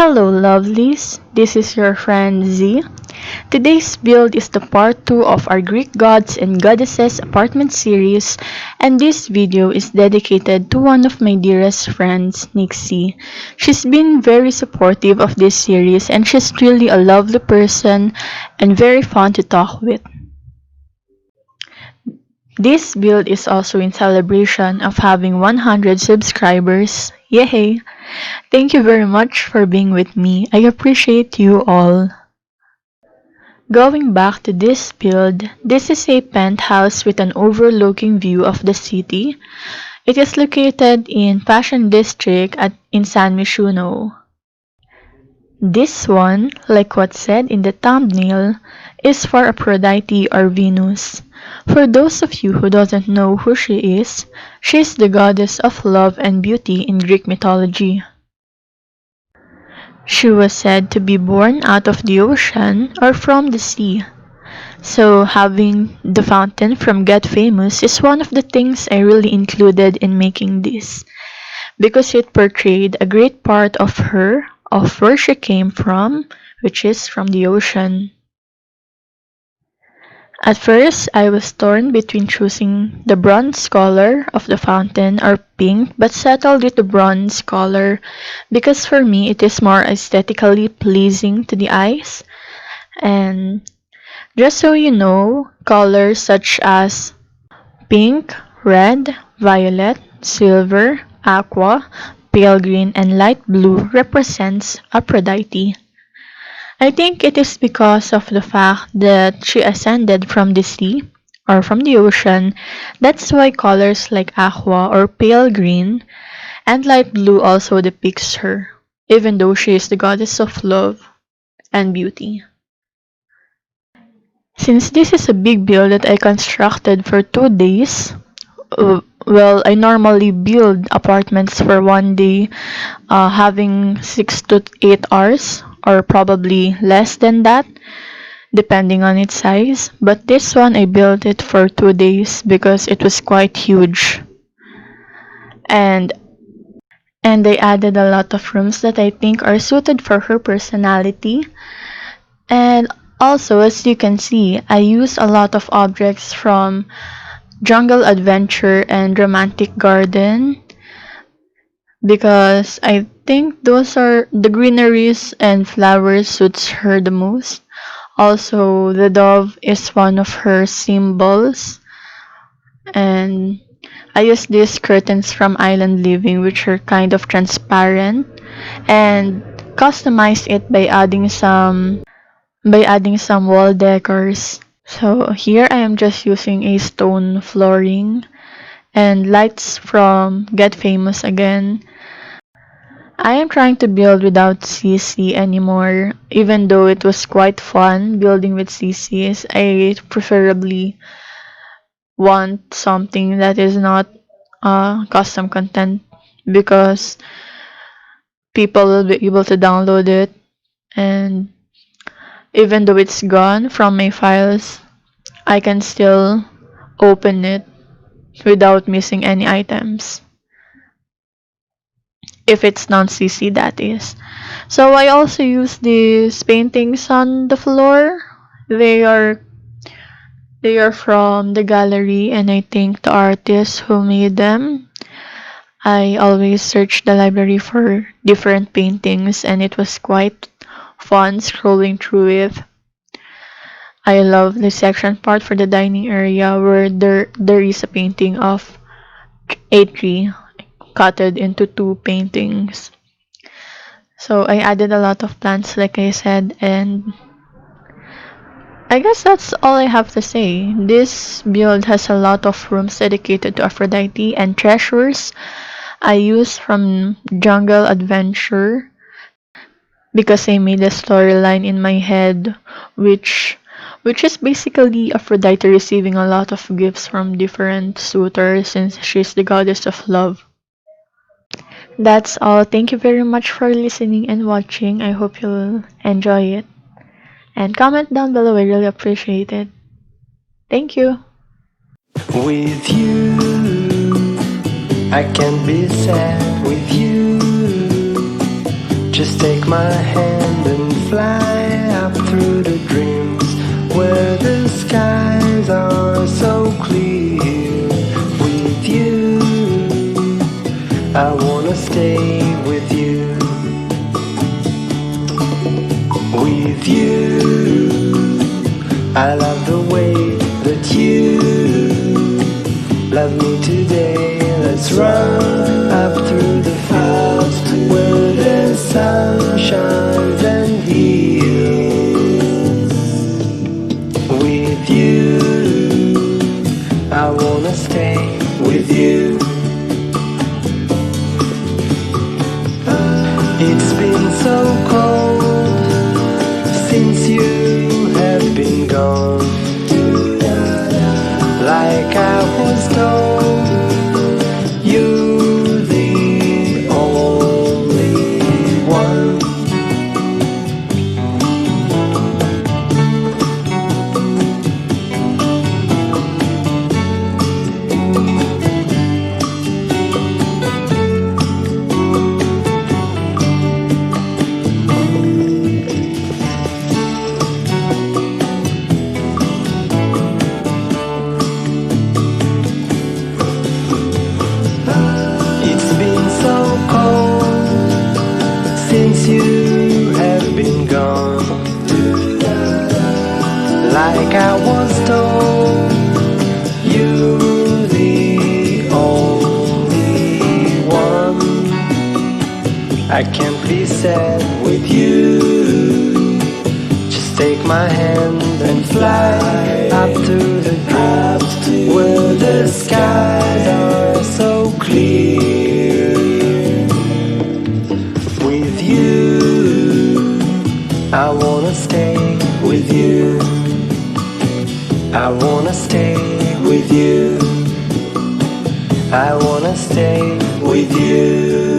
Hello, lovelies. This is your friend Z. Today's build is the part 2 of our Greek gods and goddesses apartment series, and this video is dedicated to one of my dearest friends, Nixie. She's been very supportive of this series, and she's really a lovely person and very fun to talk with. This build is also in celebration of having 100 subscribers. Yay! Thank you very much for being with me. I appreciate you all. Going back to this build, this is a penthouse with an overlooking view of the city. It is located in Fashion District in San Myshuno. This one, like what said in the thumbnail, is for Aphrodite or Venus. For those of you who doesn't know who she is the goddess of love and beauty in Greek mythology. She was said to be born out of the ocean or from the sea. So having the fountain from Get Famous is one of the things I really included in making this because it portrayed a great part of her, of where she came from, which is from the ocean. At first, I was torn between choosing the bronze color of the fountain or pink, but settled with the bronze color because for me it is more aesthetically pleasing to the eyes. And just so you know, colors such as pink, red, violet, silver, aqua, pale green, and light blue represents Aphrodite. I think it is because of the fact that she ascended from the sea or from the ocean. That's why colors like aqua or pale green and light blue also depicts her, even though she is the goddess of love and beauty. Since this is a big build that I constructed for 2 days, well, I normally build apartments for 1 day, having 6 to 8 hours, or probably less than that, depending on its size. But this one, I built it for 2 days because it was quite huge. And and I added a lot of rooms that I think are suited for her personality. And also, as you can see, I use a lot of objects from Jungle Adventure and Romantic Garden because I think those are the greeneries and flowers suits her the most. Also, the dove is one of her symbols, and I use these curtains from Island Living, which are kind of transparent, and customized it by adding some wall decors. So here I am just using a stone flooring and lights from Get Famous again. I am trying to build without CC anymore, even though it was quite fun building with CCs. I preferably want something that is not custom content because people will be able to download it, and even though it's gone from my files, I can still open it without missing any items. If it's non-CC, that is. So I also use these paintings on the floor. They are they are from the gallery, and I think the artist who made them. I always search the library for different paintings, and it was quite fun scrolling through it. I love the section part for the dining area where there is a painting of a tree cutted into two paintings. So I added a lot of plants, like I said, and I guess that's all I have to say. This build has a lot of rooms dedicated to Aphrodite and treasures I use from Jungle Adventure because I made a storyline in my head which which is basically Aphrodite receiving a lot of gifts from different suitors since she's the goddess of love. That's all. Thank you very much for listening and watching. I hope you'll enjoy it. And comment down below. I really appreciate it. Thank you. With you, I can be sad with you. Just take my hand and fly up through the dreams where the skies are so clear. With you, I wanna stay with you. With you, I love the way that you love me today. Let's run up through the fields where the sun shines and heals. With you, I wanna stay with you. It's been so cold since you have been gone. Like I was told, you're the only one. It's been so cold since you have been gone. Like I was told, you're the only one. I can't be sad with you. Just take my hand and fly up to the dreams where the skies are so clear. With you, I wanna stay with you. I wanna stay with you. I wanna stay with you.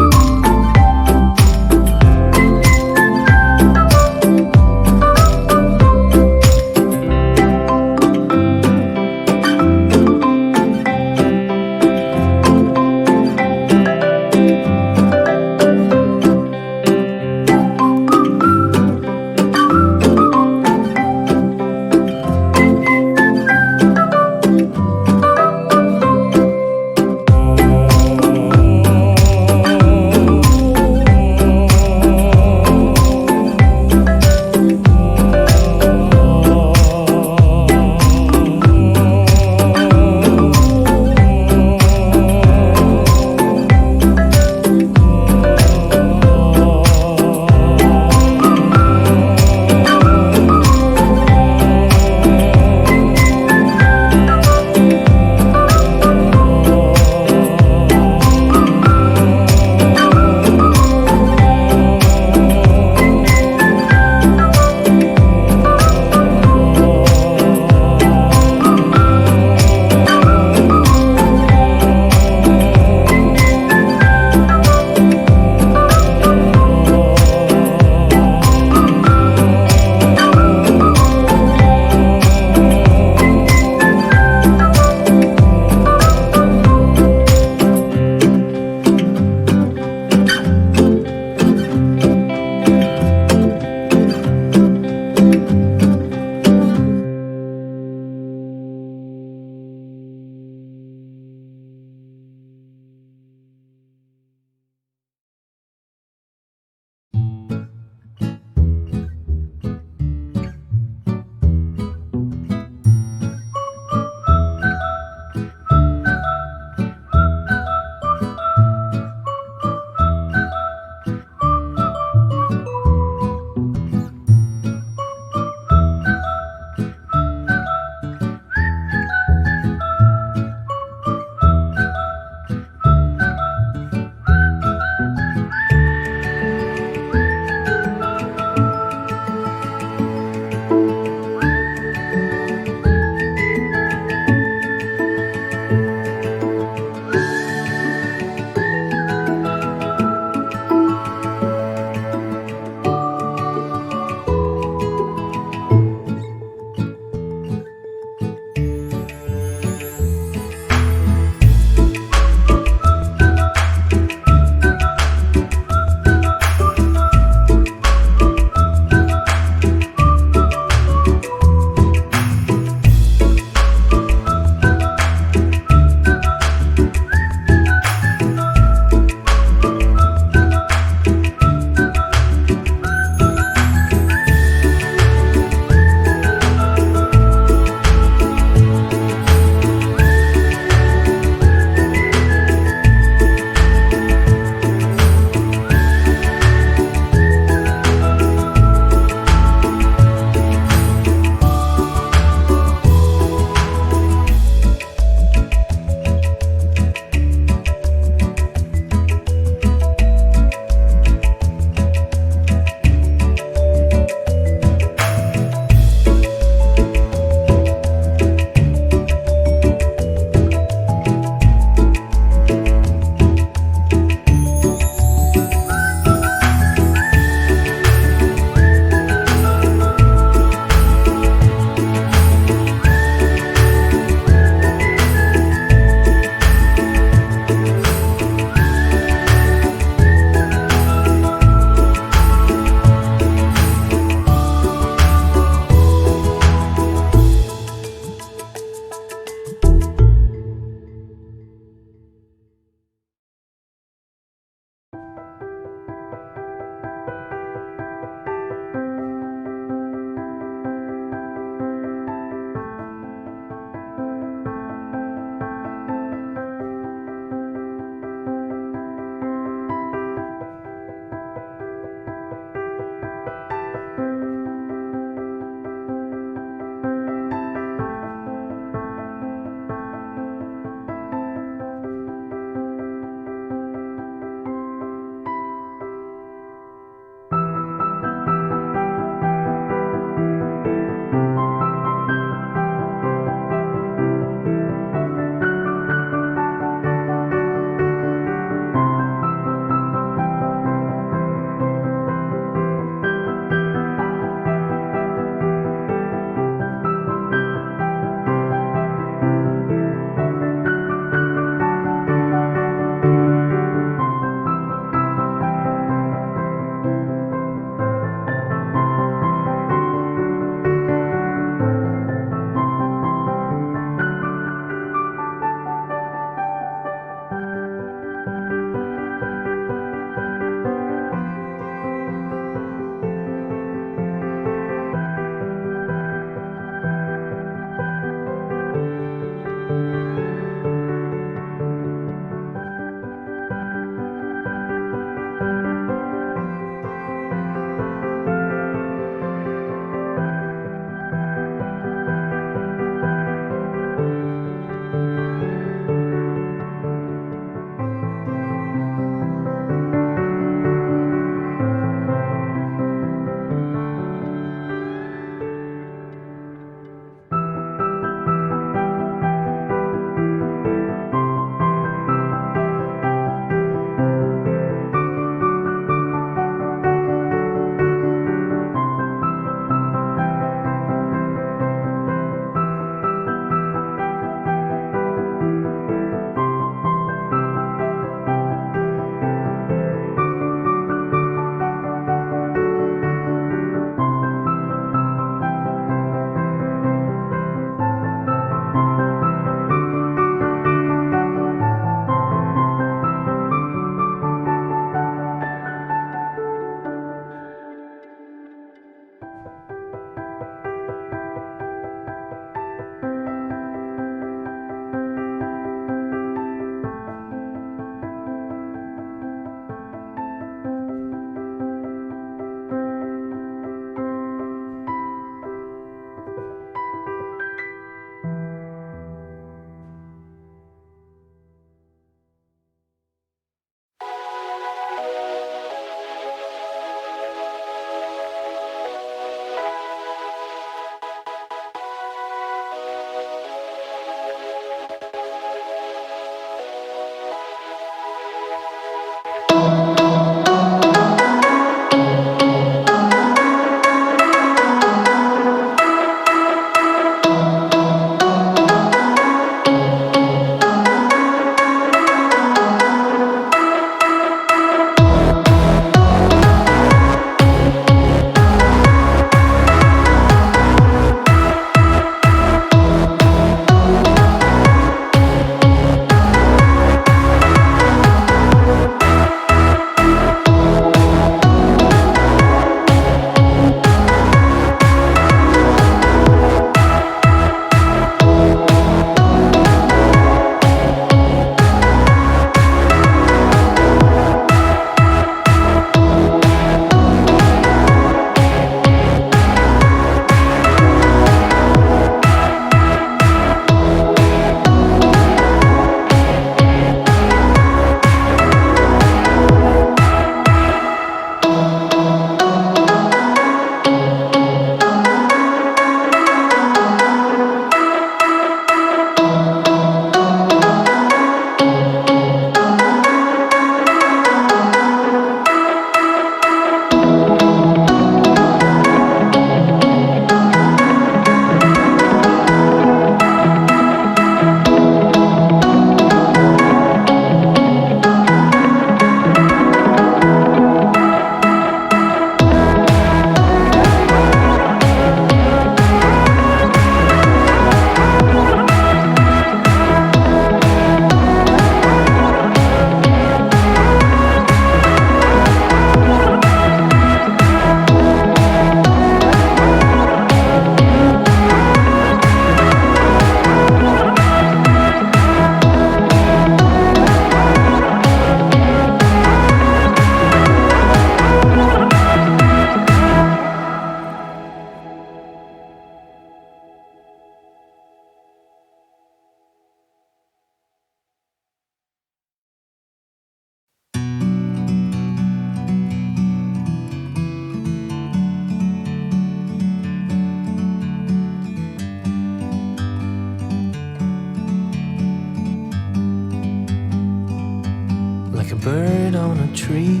bird on a tree.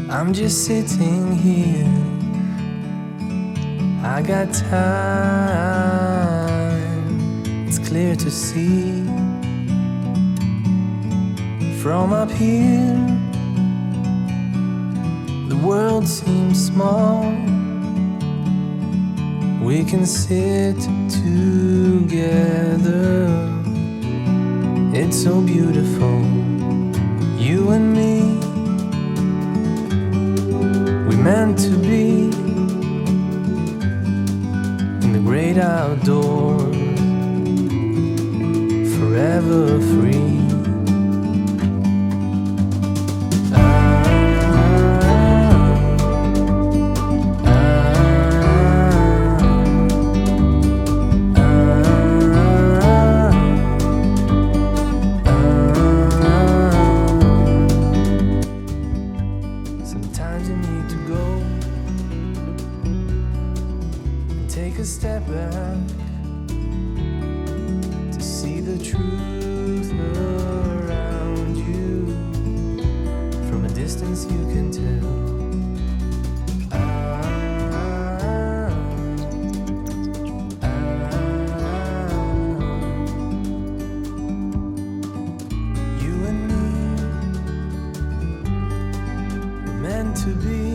I'm just sitting here. I got time, it's clear to see. From up here, the world seems small. We can sit together. It's so beautiful, you and me. We meant to be in the great outdoors, forever free. Sometimes you need to go and take a step back to see the truth around you. From a distance you can tell. You and me, meant to be